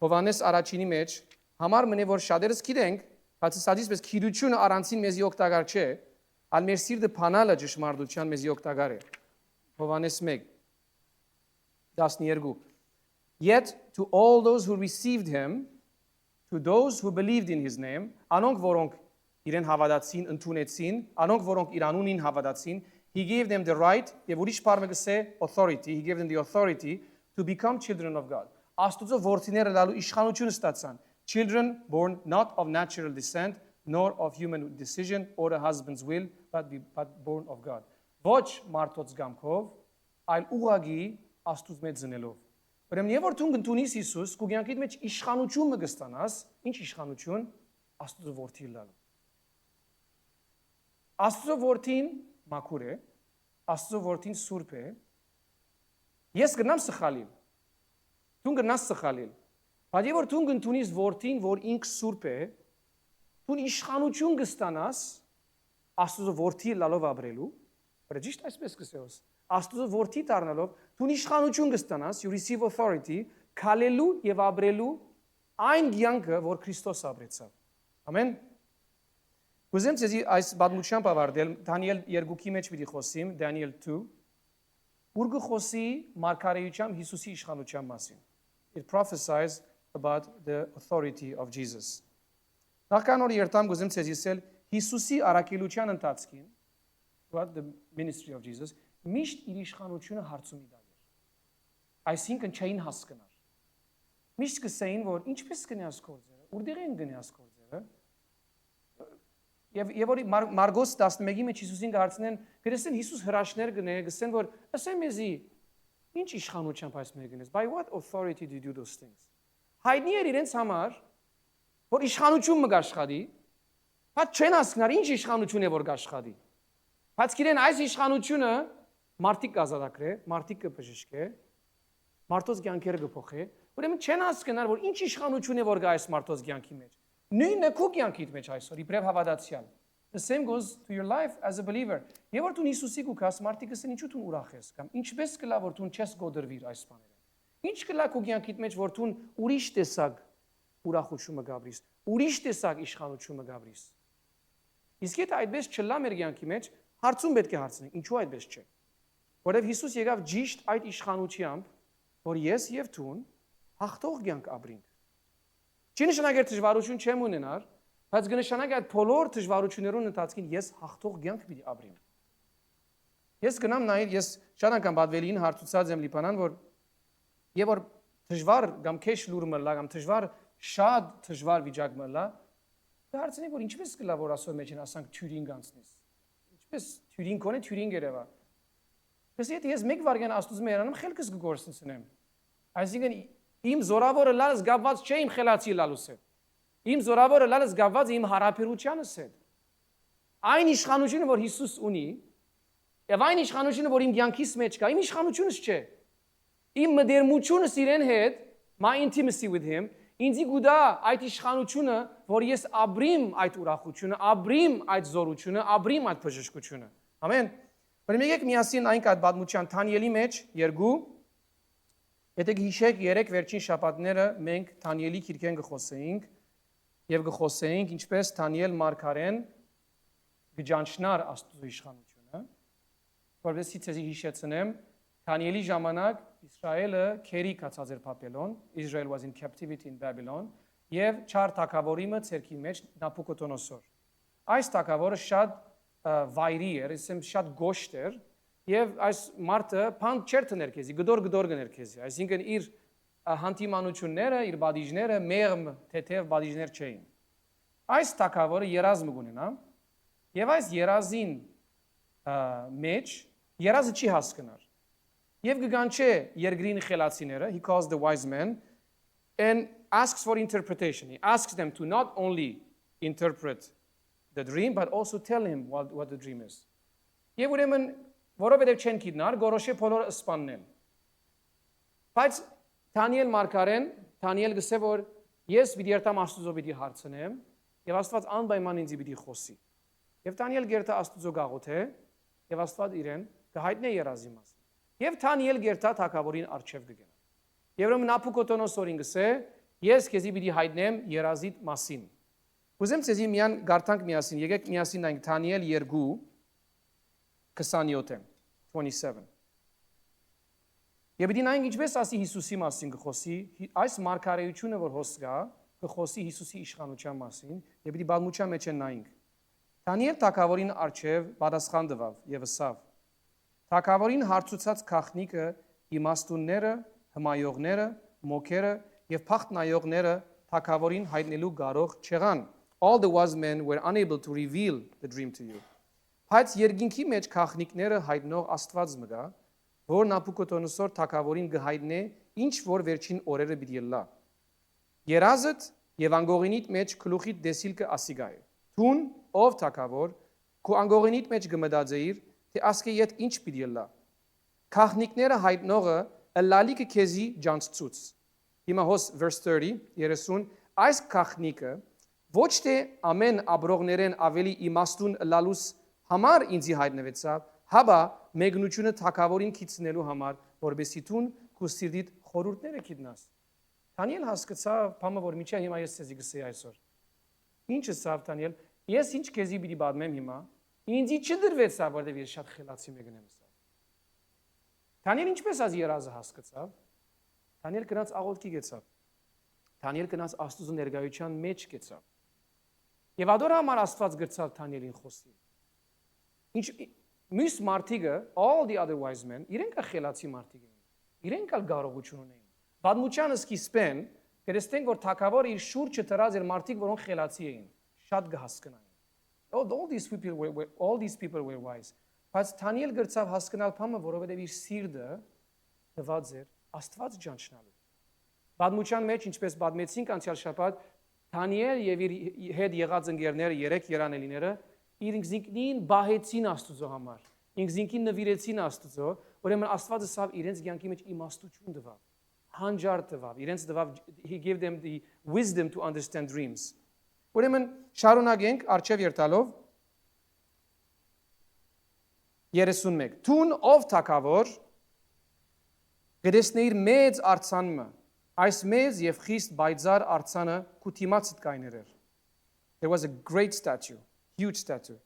Հովանես առաջինի մեջ համար մնե որ շատերս գիտենք, բայց սադից պես քիրությունը առանցին մեզի օգտակար չէ, այլ մեր սիրտը փանալը ճշմարտության մեզի օգտակար է։ Հովանես 1:12 Yet to all those who received him, to those who believed in his name, անոնք որոնք իրեն հավատացին, ընդունեցին, անոնք որոնք իր անունին հավատացին, he gave them the right, եւ ուրիշ բառը կսե authority, he gave them the authority to become children of God. Աստուծո որդիները լալու իշխանություն ստացան. Children born not of natural descent, nor of human decision or a husband's will, but born of God. Ոչ մարդոց գամքով, այլ ուղագի Աստուծո մեջ ծնելով։ Ուրեմն եւ որ դու ընդունիս Հիսուս, քո կյանքիդ մեջ իշխանություն կստանաս, ինչ իշխանություն Աստուծո որդի լալու։ Աստծո որդին մաքուր է, Աստծո որդին սուրբ է։ Ես գնամ սխալիլ։ Դու գնաս սխալիլ։ Բայց երբ որ դու ընդունիս որդին, որ ինքը սուրբ է, դու իշխանություն կստանաս Աստծո որդի լալով ապրելու, բայց ճիշտ այսպես կսեոս։ Աստծո որդի դառնալով դու իշխանություն կստանաս, you receive authority, քալելու եւ ապրելու այն կյանքը, որ Քրիստոս ապրեցավ։ Ամեն։ Ուզեմ ցեզի այս բادمությամբ ավարտել Դանիել 2-ի մեջ պիտի խոսիմ, Daniel 2, ուր գխոսի մարգարեությամբ Հիսուսի իշխանության մասին։ It prophesies about the authority of Jesus. Նախքան որ երթամ գուզեմ ցեզի ասել Հիսուսի առաքելության ընթացքին, about the ministry of Jesus, միշտ իր իշխանությունը հարցումի դավեր։ Այսինքն չէին հասկանար։ Միշտ կսեին, որ ինչպես կնյաս գործերը, որտեղ են գնաս գործերը։ Եվ որ Մարգոս 11-ի մեջ Հիսուսին հարցնեն, գրեսեն Հիսուս հրաշներ գնե, գսեն որ ասեմ մեզի ինչ իշխանությամբ այս մեր գնես, by what authority did you do those things։ Հայտնի էր իրենց համար, որ իշխանություն մը գաշխատի, բայց չեն հասկնար ինչ իշխանություն է որ գաշխատի։ Բայց գիտեն այս իշխանությունը մարդիկ կազատագրե, մարդիկ կբժշկե, մարդոց կյանքերը կփոխե, ուրեմն չեն հասկնար որ ինչ իշխանություն է որ գա այս մարդոց կյանքի մեջ։ Նույնը քո կյանքիդ մեջ այսօր իբրև հավատացյալ։ The same goes to your life as a believer. Եվ որ դու Հիսուսի գուքաս մարդիկ ասեն ինչու դու ուրախ ես կամ ինչպես կլա որ դու չես գոդրվիր այս բաները։ Ինչ կլա քո կյանքիդ մեջ որ դու ուրիշ տեսակ ուրախությունը գաբրիս, ուրիշ տեսակ իշխանությունը գաբրիս։ Իսկ եթե այդպես չլա մեր կյանքի մեջ, հարցում պետք է հարցնենք, ինչու այդպես չէ։ Որովհետև Հիսուս եկավ ճիշտ այդ իշխանությամբ, որ ես եւ դու հաղթող կյանք ապրենք։ Չի նշանակել դժվարություն չեմ ունենար, բայց կնշանակի այդ բոլոր դժվարություններուն ընթացքին ես հաղթող կյանք պիտի ապրեմ։ Ես գնամ նայել, ես շատ անգամ բադվելին հարցուցած եմ լիբանան, որ եւ որ դժվար կամ քեշ լուր մլա կամ դժվար շատ դժվար վիճակ մլա, հարցնի որ ինչպես կլա որ ասոր մեջ են ասանք թյուրինգ անցնես։ Ինչպես թյուրինգ կոնե թյուրինգ երևա։ Բայց եթե ես մեկ վարյան աստուծո մերանում խելքս կգործնեմ։ Այսինքն իմ զորավորը լալս գավված չէ իմ խելացի լալուս է։ Իմ զորավորը լալս գավված իմ հարաբերությանս է։ Այն իշխանությունը որ Հիսուս ունի, եւ այն իշխանությունը որ իմ կյանքիս մեջ կա, իմ իշխանությունս չէ։ Իմ մտերմությունս իրեն հետ, my intimacy with him, ինձ գուտա այդ իշխանությունը, որ ես ապրիմ այդ ուրախությունը, ապրիմ այդ զորությունը, ապրիմ այդ բժշկությունը։ Ամեն։ Որ եկեք միասին այնք այդ պատմության Դանիելի մեջ 2 Եթե գիշեք 3 վերջին շաբաթները մենք Դանիելի քիրքեն գխոսեինք եւ գխոսեինք ինչպես Դանիել մարգարեն գճանչնար Աստծո իշխանությունը, որովհետեւ ցեզի հիշեցնեմ Դանիելի ժամանակ Իսրայելը քերի կացած էր Բաբելոն, Israel was in captivity in Babylon, եւ չար թագավորիմը ցերքի մեջ Նաբուկոդոնոսոր։ Այս թագավորը շատ վայրի էր, ասեմ շատ գոշտ էր, եւ այս մարդը փանդ չէր տներ քեզի, գդոր գներ քեզի, այսինքն իր հանդիմանությունները, իր բադիժները մեղմ թեթև բադիժներ չէին։ Այս թագավորը երազմ ունենա, եւ այս երազին մեջ երազը չի հասկնար։ Եվ գանչե երկրին խելացիները, he calls the wise men and asks for interpretation. He asks them to not only interpret the dream but also tell him what the dream is. Եվ ուրեմն որովհետև չեն գիտնար, գորոշե բոլորը սպաննել։ Բայց Դանիել մարգարեն, Դանիել գսե որ ես պիտի երթամ Աստծո պիտի հարցնեմ, եւ Աստված անպայման ինձ պիտի խոսի։ Եվ Դանիել գերտա Աստծո գաղութ է, եւ Աստված իրեն կհայտնի երազի մասին։ Եվ Դանիել գերտա թագավորին արչև կգնա։ Եվ ուրեմն Նաբուկոդոնոսորին գսե, ես քեզի պիտի հայտնեմ երազիդ մասին։ Ուզեմ ցեզի միան գարտանք միասին, եկեք միասին այնք Դանիել 2 27 Եվ դին այն ինչպես ասի Հիսուսի մասին գխոսի, այս մարգարեությունը որ հոս գա, գխոսի Հիսուսի իշխանության մասին, եւ դի բազմության մեջ են նայինք։ Դանիել թագավորին արչև պատասխան տվավ եւ ասավ. Թագավորին հարցուցած քաղնիկը, իմաստունները, հմայողները, մոքերը եւ փախտնայողները թագավորին հայտնելու կարող չեղան. All the wise men were unable to reveal the dream to you. Բայց երկինքի մեջ քաղնիկները հայտնող Աստված մգա, որ Նաբուկոդոնոսոր թագավորին գհայտնե ինչ որ վերջին օրերը պիտի լա։ Երազդ եւ անգողինիդ մեջ գլուխիդ դեսիլքը ասիգա է։ Դուն ով թագավոր, քո անգողինիդ մեջ գմդածեիր, թե ասկե իդ ինչ պիտի լա։ Քաղնիկները հայտնողը լալիկը քեզի ջանցծուց։ Հիմա հոս verse 30 այս քաղնիկը ոչ թե ամեն աբրողներեն ավելի իմաստուն լալուս համար ինձի հայտնվեցավ, հաբա մեգնությունը թագավորին քիծնելու համար, որբեսի դուն քո սիրտիդ խորհուրդները գտնաս։ Դանիել հասկացավ, բամը որ միջա հիմա ես ցեզի գսեի այսօր։ Ինչը սավ Դանիել, ես ինչ քեզի պիտի բադմեմ հիմա, ինձի չդրվեցավ, որտեղ ես շատ խելացի մեկն եմ սա։ Դանիել ինչպես ազ երազը հասկացավ։ Դանիել գնաց աղոթքի գեցավ։ Դանիել գնաց Աստծո ներկայության մեջ գեցավ։ Եվ ադորա համար Աստված գրծավ Դանիելին խոսի։ Ինչ մյուս մարդիկը, all the other wise men, իրենք խելացի մարդիկ էին։ Իրենք ալ կարողություն ունեին։ Պատմության սկիզբեն գրեստենք որ թագավորը իր շուրջը դրած էր մարդիկ, որոնք խելացի էին, շատ կհասկանային։ All these people were wise. Բայց Դանիել գրծավ հասկանալ բամը, որովհետև իր սիրտը տված էր Աստված ճանչնալու։ Պատմության մեջ, ինչպես պատմեցինք անցյալ շաբաթ, Դանիել եւ իր հետ եղած ընկերները, 3 երանելիները ինքնին բահեցին Աստծո համար, ինքնին նվիրեցին Աստծո, ուրեմն Աստվածը սավ իրենց կյանքի մեջ իմաստություն տվավ, հանջար տվավ, իրենց տվավ, he gave them the wisdom to understand dreams։ Ուրեմն շարունակենք արչև երթալով 31 Տուն ով թակավոր գտեսնեիր մեծ արցանը այս մեծ եւ խիստ բայձար արցանը քու թիմացդ կայներեր There was a great statue huge statue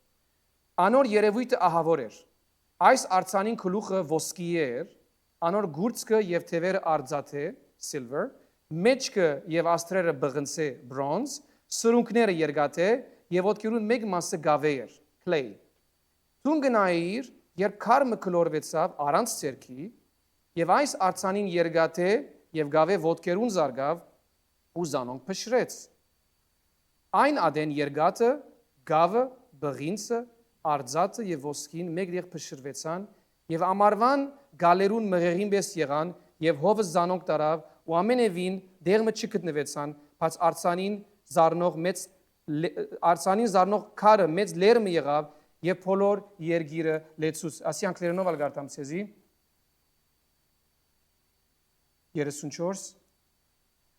Անոր երևույթը ահավոր էր այս արցանին գլուխը ոսկի էր անոր գուրծքը եւ թևերը արձաթե silver մեջքը եւ աստրերը բղնցե bronze սրունքները երկաթե եւ ոտքերուն մեկ մասը գավե էր clay Տուն գնայիր երբ քարմը կլորվեցավ առանց ցերքի եւ այս արցանին երկաթե եւ գավե ոտքերուն զարգավ ու զանոնք փշրեց Այն ադեն երկաթը գավը բղինցը արձաթը եւ ոսկին մեկտեղ փշրվեցան եւ ամարվան գալերուն մղեղին պես եղան եւ հովը զանոնք տարավ ու ամենևին դեղը չգտնվեցան բայց արցանին զառնող քարը մեծ լերմը եղավ եւ բոլոր երգիրը լեցուց ասի անգլերենով ալ գարտամ ցեզի 34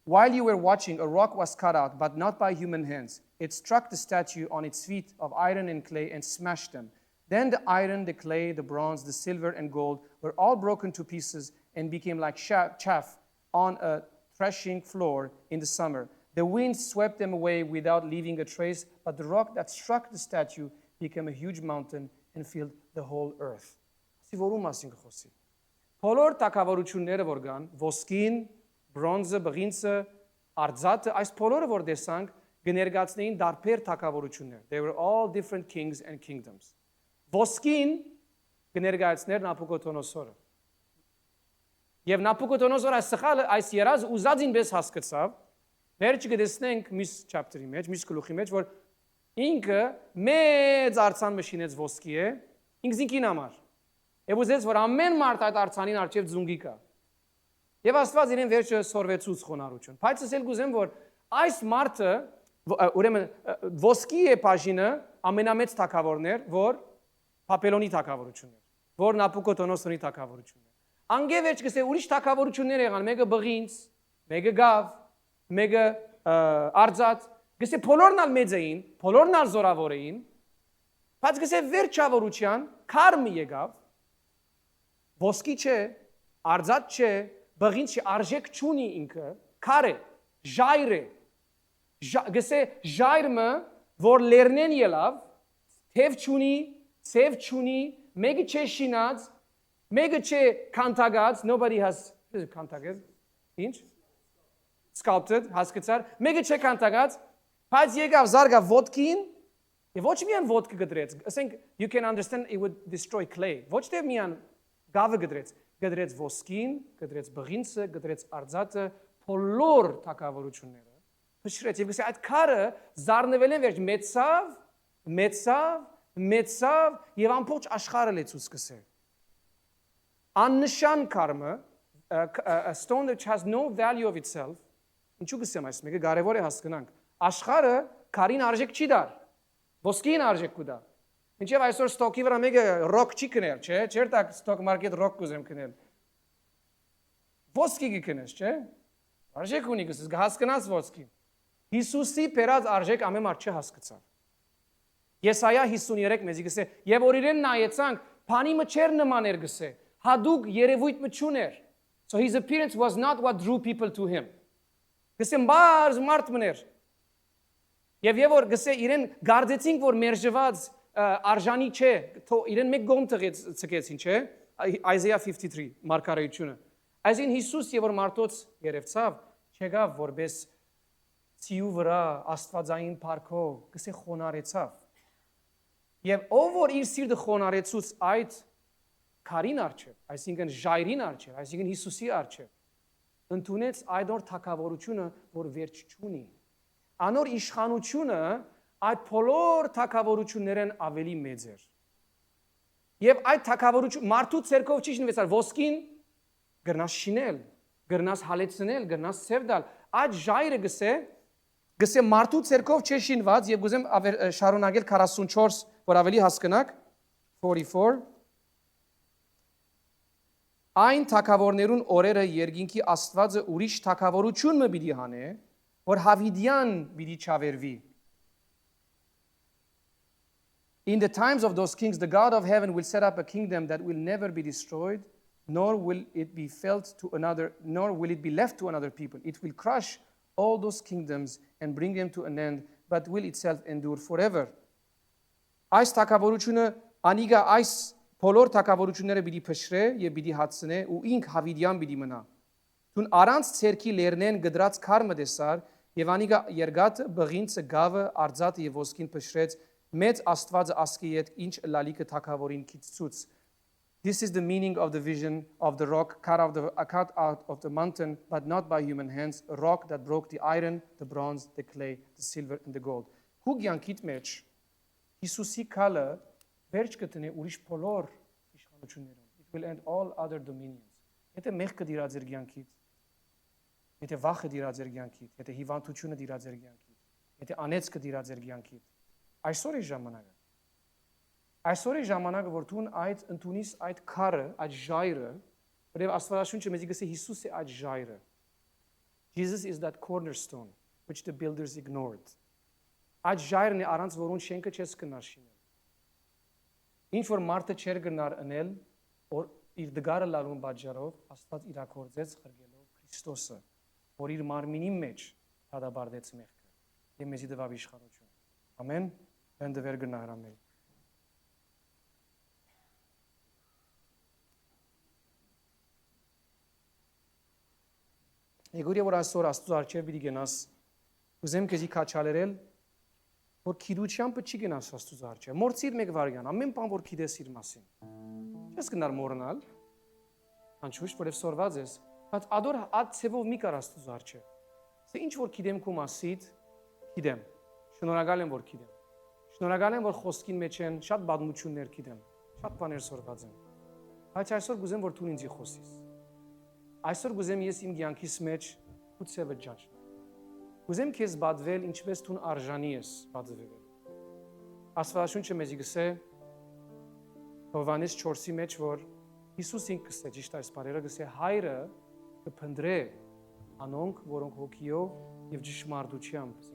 While you were watching a rock was cut out but not by human hands it struck the statue on its feet of iron and clay and smashed them Then the iron the clay the bronze the silver and gold were all broken to pieces and became like chaff on a threshing floor in the summer The wind swept them away without leaving a trace but the rock that struck the statue became a huge mountain and filled the whole earth Ասի որում մասին կխոսի Բոլոր տակավորությունները որ կան ոսկին բրոնզը բղինցը արձաթը այս բոլորը որ տեսանք կներկայացնեին դարբեր տակավորություններ They were all different kings and kingdoms Ոսկին կներկայացներ Նապուկոդոնոսորը Եվ Նապուկոդոնոսորը այս սխալը այս երազ ուզածին պես հասկացավ Վերջ կտեսնենք մյուս chapter-ի մեջ, մյուս գլուխի մեջ, որ ինքը մեծ արցան մշինեց ոսկի է, ինքին համար։ Եվ ուզեց, որ ամեն մարդ այդ արցանին արջև ձունգի կա։ Եվ Աստված իրեն վերջը սորվեցուց խոնարհություն։ Բայց ասել գուզեմ, որ այս մարդը, ուրեմն ոսկի է բաժինը ամենամեծ թագավորն էր, որ Բաբելոնի թագավորությունն էր, որ Նապուկոդոնոսորի թագավորությունն էր։ Անգե վերջ կսե ուրիշ թագավորություններ եղան, մեկը բղինց, մեկը գավ, մեկը արձաթ, գսե բոլորն ալ մեծ էին, բոլորն ալ զորավոր էին, բայց գսե վերջավորության քարմը եկավ, ոսկի չէ, արձաթ չէ, բղինց չէ, արժեք չունի ինքը, քար է, ժայր է, գսե ժայրը, որ լերնեն ելավ, թև չունի, ցև չունի, մեկը չէ շինած, մեկը չէ քանթագած, nobody has քանթագած, ինչ? Sculpted, հասկացար, մեկը չէ քանթագած, բայց եկավ զարգավ ոտքին, եւ ոչ միայն ոտքը գդրեց, ասենք you can understand it would destroy clay, ոչ թե միայն գավը գդրեց ոսկին, գդրեց բղինցը, գդրեց արձաթը, բոլոր թակավորությունները, փշրեց եւ գսե այդ քարը զառնվել են վերջ մեծավ եւ ամբողջ աշխարհը լեցուց գսե աննշան քարը a stone which has no value of itself ինչու գսեմ այս մեկը կարևոր է հասկանանք աշխարհը քարին արժեք չի դար ոսկին արժեք կուտա ինչեւ այսօր ստոկի վրա մեկը ռոք չի կնել չէ չէ՞ տակ ստոկ մարքետ ռոք կուզեմ կնել ոսկի կնես չէ արժեք ունի գսես հասկանաս ոսկին Հիսուսի բերած արժեք ամեն մարդ չհասկացավ Եսայա 53 մեզի գսե եւ որ իրեն նայեցանք բանի մը չեր նման էր գսե հադուկ երևույթ մը չուներ So his appearance was not what drew people to him Գսե բարձ մարդ մներ Եվ որ գսե իրեն գարձեցինք որ մերժված արժանի չէ իրեն մեկ գոմ ցկեցին չէ Isaiah 53 մարգարեությունը Այսին Հիսուս եւ որ մարդոց երևցավ չեկավ որպես ցիու վրա աստվածային парքով գսե խոնարեցավ Եվ ով որ իր սիրտը խոնարեցուց այդ քարին արչև, այսինքն ժայրին արչև, այսինքն Հիսուսի արչև, ընդունեց այդ օր թակավորությունը, որ վերջ չունի։ Անոր իշխանությունը այդ բոլոր թակավորություններն ավելի մեծ էր։ Եվ այդ թակավորություն մարդու ցերկով չի շնվեցար ոսկին գրնաս շինել, գրնաս հալեցնել, գրնաս ցև դալ։ Այդ ժայրը գսե մարդու ցերկով չի շինված եւ գուզեմ շարունակել 44 որ ավելի հասկանաք 44 Այն թակավորներուն օրերը երկինքի Աստվածը ուրիշ թակավորություն մը պիտի հանե, որ հավիդյան պիտի չավերվի։ In the times of those kings, the God of heaven will set up a kingdom that will never be destroyed, nor will it be left to another people. It will crush all those kingdoms and bring them to an end, but will itself endure forever. Այս թակավորությունը անիգա այս բոլոր թակավորությունները պիտի փշրե եւ պիտի հացնե ու ինք հավիդյան պիտի մնա։ Դուն առանց ցերքի լերնեն գդրած քարմը դեսար եւ անիգա երգատը բղինցը գավը արձատը եւ ոսկին փշրեց մեծ աստվածը ասկի հետ ինչ լալիկը թակավորին քիծծուց. This is the meaning of the vision of the rock cut out of the mountain, but not by human hands, a rock that broke the iron, the bronze, the clay, the silver, and the gold. Հուգյանքիդ մեջ Հիսուսի քալը վերջ կտնի ուրիշ բոլոր իշխանություններով. It will end all other dominions. Եթե մեղքը դիրա ձեր կյանքից, եթե վախը դիրա ձեր կյանքից, եթե հիվանդությունը դիրա ձեր կյանքից, եթե անեծքը դիրա ձեր կյանքից, այսօր է ժամանակը. Այսօր է ժամանակը, որ դու այդ ընդունիս այդ քարը, այդ ժայռը, որև Աստվածաշունչը մեզ գսե Հիսուս է այդ ժայռը. Jesus is that cornerstone which the builders ignored. Այդ ժայռն է առանց որոնց շենքը չես կնար շինել. Ինչ որ մարդը չեր գնար անել, որ իր դգարը լալուն պատճառով Աստված իրակորձեց խրգելով Քրիստոսը, որ իր մարմինի մեջ դադարեցեց մեղքը եւ մեզի տվավ իշխանություն։ Ամեն։ Բանդը վեր գնար ամեն։ Եգուրի որ այսօր Աստծո առջև պիտի գնաս, ուզեմ քեզի քաչալերել, որ քիդությամբ չի գնաս Աստծո առջև։ Մորցիր մեկ վարյան, ամեն բան որ քիդես իր մասին։ Չես գնար մոռանալ, անչուշ որև սորված ես, բայց ադոր այդ ցևով մի կար Աստծո առջև։ Սա ինչ որ քիդեմ քո մասիդ, քիդեմ։ Շնորհակալ եմ որ քիդեմ։ Շնորհակալ եմ որ խոսքին մեջ են շատ բադմություններ քիդեմ, շատ բաներ սորված են։ Բայց այսօր գուզեմ որ դու ինձի խոսիս։ Այսօր գուզեմ ես իմ կյանքիս մեջ ուծևը ջաջ։ Գուզեմ քեզ բադվել ինչպես դու արժանի ես բադվել։ Աստվածաշունչը մեզ գսե Հովհաննես 4-ի մեջ որ Հիսուս ինքը գսե ճիշտ այս բառերը գսե հայրը կփնտրե անոնք որոնք հոգիով եւ ճշմարտությամբ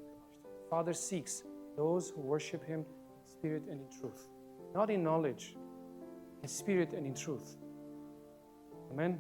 Father seeks those who worship him in spirit and in truth, not in knowledge, in spirit and in truth. Amen.